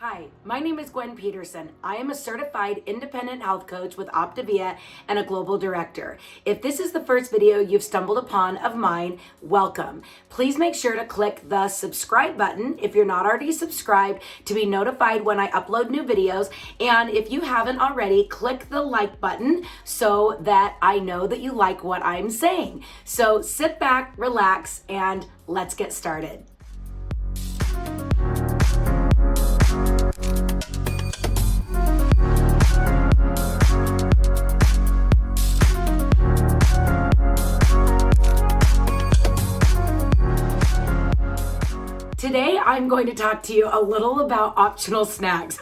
Hi, my name is Gwen Peterson. I am a certified independent health coach with Optavia and a global director. If this is the first video you've stumbled upon of mine, welcome. Please make sure to click the subscribe button if you're not already subscribed to be notified when I upload new videos. And if you haven't already, click the like button so that I know that you like what I'm saying. So sit back, relax, and let's get started. Today, I'm going to talk to you a little about optional snacks.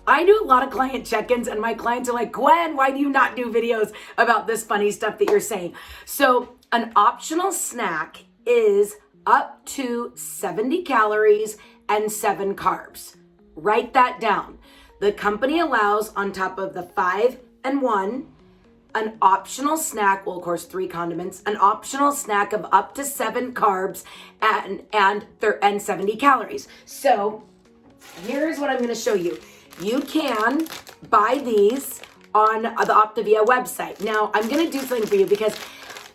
I do a lot of client check-ins and my clients are like, Gwen, why do you not do videos about this funny stuff that you're saying? So an optional snack is up to 70 calories and 7 carbs. Write that down. The company allows on top of the 5 and 1, an optional snack, well, of course, 3 condiments, an optional snack of up to 7 carbs and 70 calories. So here's what I'm going to show you. You can buy these on the Optavia website. Now, I'm going to do something for you because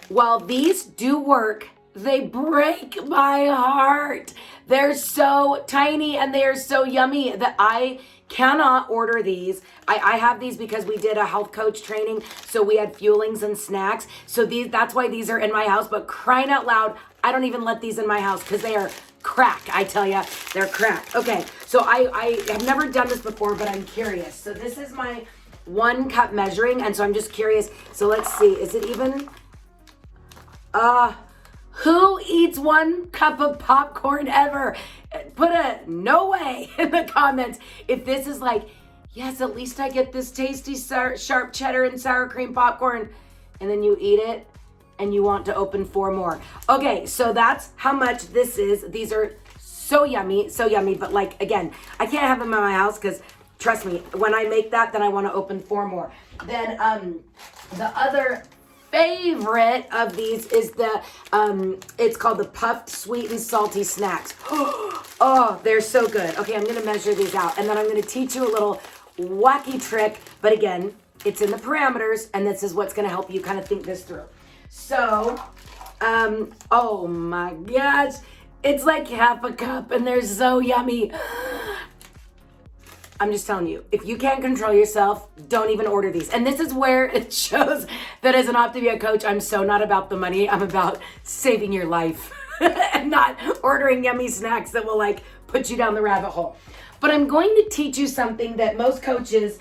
while these do work, they break my heart. They're so tiny and they are so yummy that I cannot order these. I have these because we did a health coach training, so we had fuelings and snacks. So that's why these are in my house, but crying out loud, I don't even let these in my house because they are crack. I tell you, they're crack. Okay, so I have never done this before, but I'm curious. So this is my 1 cup measuring, and so I'm just curious. So let's see, is it even? Who eats 1 cup of popcorn ever? Put a no way in the comments if this is like, yes, at least I get this tasty sharp cheddar and sour cream popcorn, and then you eat it and you want to open 4 more. Okay, so that's how much this is. These are so yummy, but like, again, I can't have them in my house because trust me, when I make that, then I want to open 4 more. Then the other favorite of these is it's called the puffed sweet and salty snacks. Oh, they're so good. Okay, I'm gonna measure these out and then I'm gonna teach you a little wacky trick, but again, it's in the parameters and this is what's gonna help you kind of think this through. So, oh my gosh, it's like half a cup and they're so yummy. I'm just telling you, if you can't control yourself, don't even order these. And this is where it shows that as an Optavia coach, I'm so not about the money. I'm about saving your life and not ordering yummy snacks that will like put you down the rabbit hole. But I'm going to teach you something that most coaches,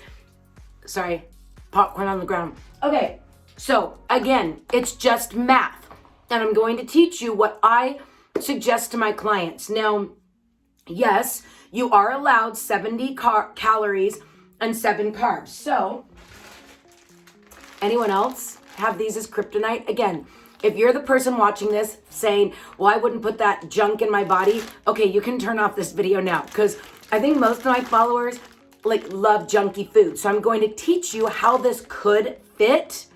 sorry, popcorn on the ground. Okay, so again, it's just math. And I'm going to teach you what I suggest to my clients. Now, yes, you are allowed 70 calories and 7 carbs. So, anyone else have these as kryptonite? Again, if you're the person watching this saying, well, I wouldn't put that junk in my body, okay, you can turn off this video now because I think most of my followers like love junky food. So I'm going to teach you how this could fit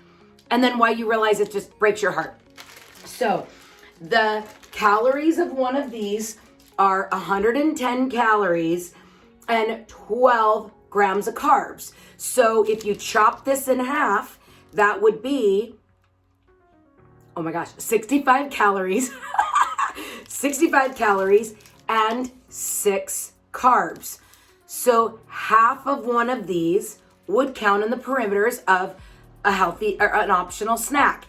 and then why you realize it just breaks your heart. So, the calories of one of these are 110 calories and 12 grams of carbs. So if you chop this in half, that would be, oh my gosh, 65 calories, 65 calories and 6 carbs. So half of one of these would count in the perimeters of a healthy or an optional snack.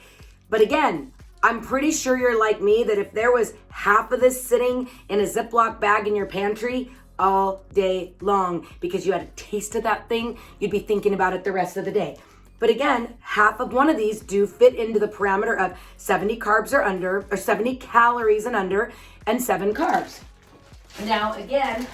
But again, I'm pretty sure you're like me that if there was half of this sitting in a Ziploc bag in your pantry all day long because you had a taste of that thing, you'd be thinking about it the rest of the day. But again, half of one of these do fit into the parameter of 70 carbs or under, or 70 calories and under, and 7 carbs. Now, again,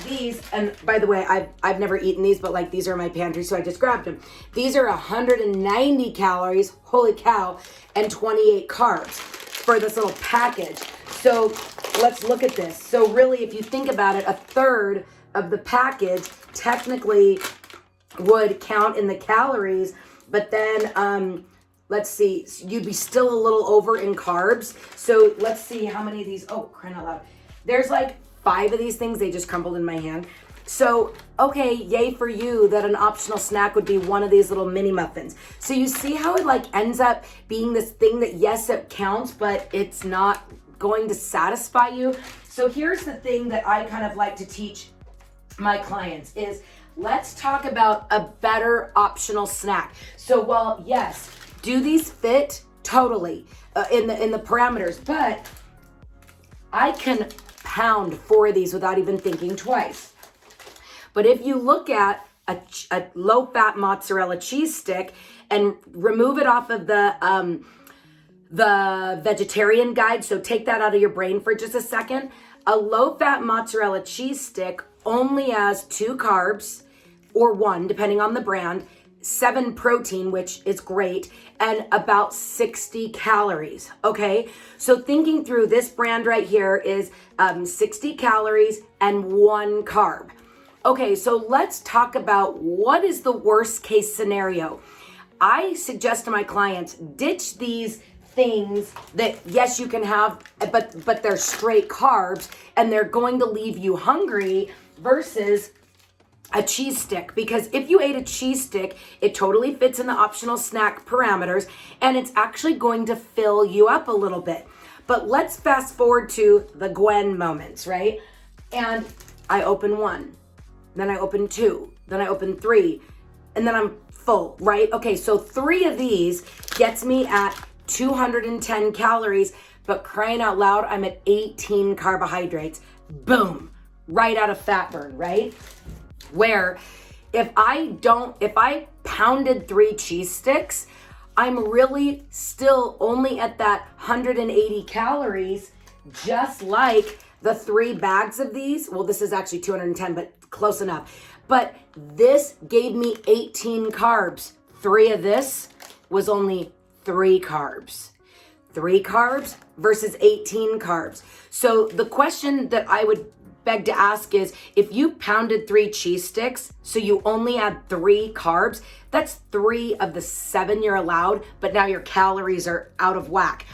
these, and by the way, I've never eaten these, but like these are in my pantry, so I just grabbed them. These are 190 calories, holy cow, and 28 carbs for this little package. So let's look at this. So really, if you think about it, 1/3 of the package technically would count in the calories, but then let's see, you'd be still a little over in carbs. So let's see how many of these, oh, crying out loud. There's like 5 of these things, they just crumbled in my hand. So, okay, yay for you that an optional snack would be one of these little mini muffins. So you see how it like ends up being this thing that yes, it counts, but it's not going to satisfy you. So here's the thing that I kind of like to teach my clients is let's talk about a better optional snack. So while yes, do these fit totally in the parameters, but I can pound 4 of these without even thinking twice. But if you look at a low-fat mozzarella cheese stick and remove it off of the vegetarian guide, so take that out of your brain for just a second, a low-fat mozzarella cheese stick only has 2 carbs, or 1, depending on the brand, 7 protein, which is great, and about 60 calories, okay? So thinking through this brand right here is 60 calories and 1 carb. Okay, so let's talk about what is the worst case scenario. I suggest to my clients, ditch these things that yes, you can have, but they're straight carbs and they're going to leave you hungry versus a cheese stick, because if you ate a cheese stick, it totally fits in the optional snack parameters and it's actually going to fill you up a little bit. But let's fast forward to the Gwen moments, right? And I open 1, then I open 2, then I open 3, and then I'm full, right? Okay, so 3 of these gets me at 210 calories, but crying out loud, I'm at 18 carbohydrates. Boom, right out of fat burn, right? Where if I pounded 3 cheese sticks, I'm really still only at that 180 calories, just like the 3 bags of these. Well, this is actually 210, but close enough. But this gave me 18 carbs. 3 of this was only 3 carbs. 3 carbs versus 18 carbs. So the question that I would beg to ask is, if you pounded 3 cheese sticks, so you only had 3 carbs, that's 3 of the 7 you're allowed, but now your calories are out of whack.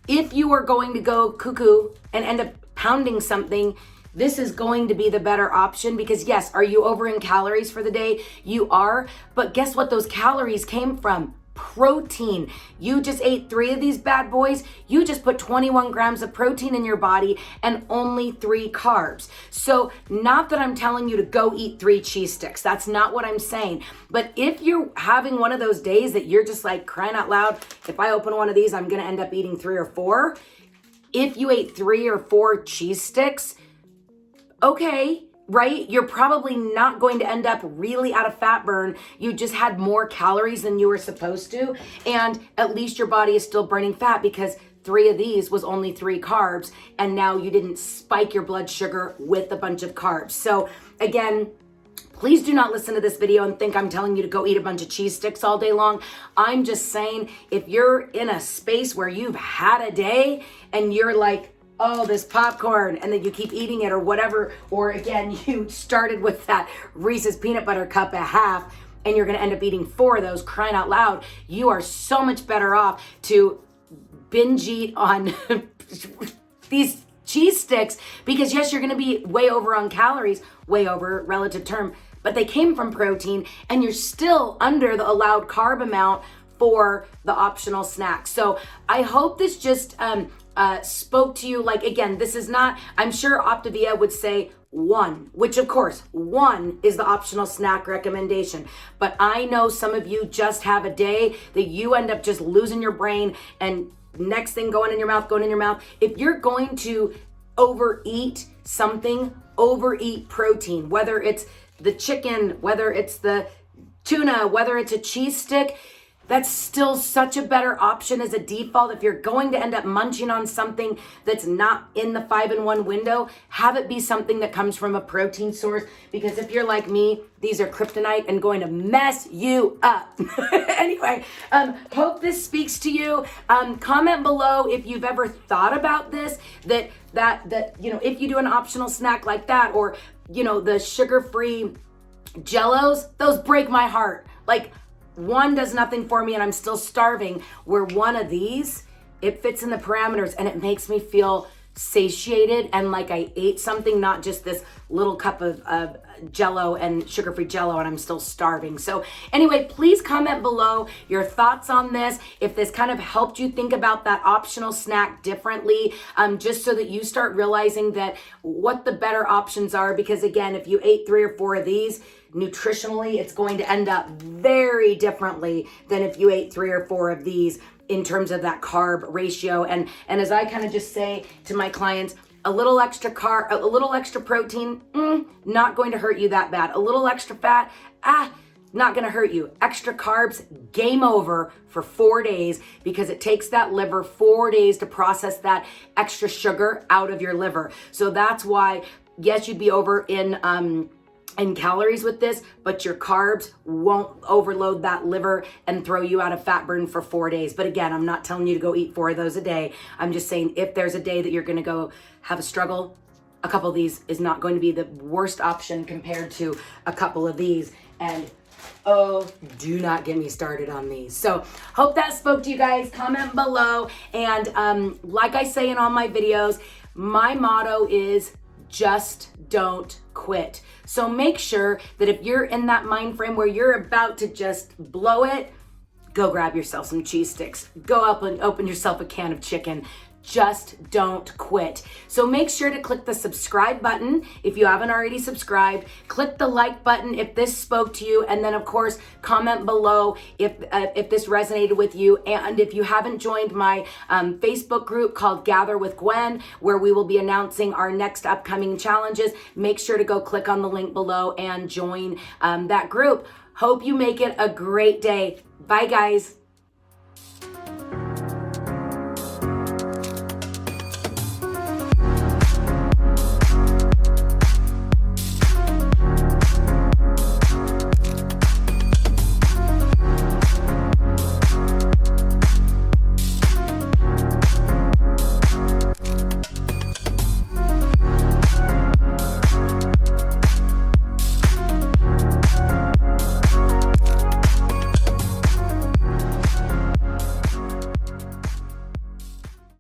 If you are going to go cuckoo and end up pounding something, this is going to be the better option, because yes, are you over in calories for the day? You are, but guess what those calories came from? Protein. You just ate 3 of these bad boys. You just put 21 grams of protein in your body and only 3 carbs. So not that I'm telling you to go eat 3 cheese sticks. That's not what I'm saying. But if you're having one of those days that you're just like crying out loud, if I open one of these, I'm going to end up eating 3 or 4. If you ate 3 or 4 cheese sticks, okay, right? You're probably not going to end up really out of fat burn. You just had more calories than you were supposed to. And at least your body is still burning fat, because 3 of these was only 3 carbs. And now you didn't spike your blood sugar with a bunch of carbs. So again, please do not listen to this video and think I'm telling you to go eat a bunch of cheese sticks all day long. I'm just saying, if you're in a space where you've had a day and you're like, oh, this popcorn, and then you keep eating it or whatever, or again, you started with that Reese's peanut butter cup at half and you're gonna end up eating 4 of those, crying out loud, you are so much better off to binge eat on these cheese sticks, because yes, you're gonna be way over on calories, way over relative term, but they came from protein and you're still under the allowed carb amount for the optional snack. So I hope this just spoke to you. Like, again, this is not, I'm sure Optavia would say 1, which of course 1 is the optional snack recommendation. But I know some of you just have a day that you end up just losing your brain and next thing going in your mouth. If you're going to overeat something, overeat protein, whether it's the chicken, whether it's the tuna, whether it's a cheese stick, that's still such a better option as a default. If you're going to end up munching on something that's not in the 5-in-1 window, have it be something that comes from a protein source, because if you're like me, these are kryptonite and going to mess you up. Anyway, hope this speaks to you. Comment below if you've ever thought about this, that you know, if you do an optional snack like that, or you know, the sugar-free Jellos, those break my heart. Like, 1 does nothing for me and I'm still starving, where 1 of these, it fits in the parameters and it makes me feel satiated and like I ate something, not just this little cup of Jello and sugar-free Jello and I'm still starving. So anyway, please comment below your thoughts on this. If this kind of helped you think about that optional snack differently, just so that you start realizing that what the better options are. Because again, if you ate 3 or 4 of these, nutritionally, it's going to end up very differently than if you ate 3 or 4 of these in terms of that carb ratio. And as I kind of just say to my clients, a little extra carb, a little extra protein, not going to hurt you that bad. A little extra fat, not going to hurt you. Extra carbs, game over for 4 days, because it takes that liver 4 days to process that extra sugar out of your liver. So that's why, yes, you'd be over in calories with this, but your carbs won't overload that liver and throw you out of fat burn for 4 days. But again, I'm not telling you to go eat 4 of those a day. I'm just saying if there's a day that you're going to go have a struggle, a couple of these is not going to be the worst option compared to a couple of these. And oh, do not get me started on these. So hope that spoke to you guys. Comment below. And like I say in all my videos, my motto is just don't quit. So make sure that if you're in that mind frame where you're about to just blow it, go grab yourself some cheese sticks. Go up and open yourself a can of chicken. Just don't quit. So make sure to click the subscribe button if you haven't already subscribed. Click the like button if this spoke to you, and then of course comment below if this resonated with you. And if you haven't joined my Facebook group called Gather with Gwen, where we will be announcing our next upcoming challenges, make sure to go click on the link below and join that group. Hope you make it a great day. Bye, guys.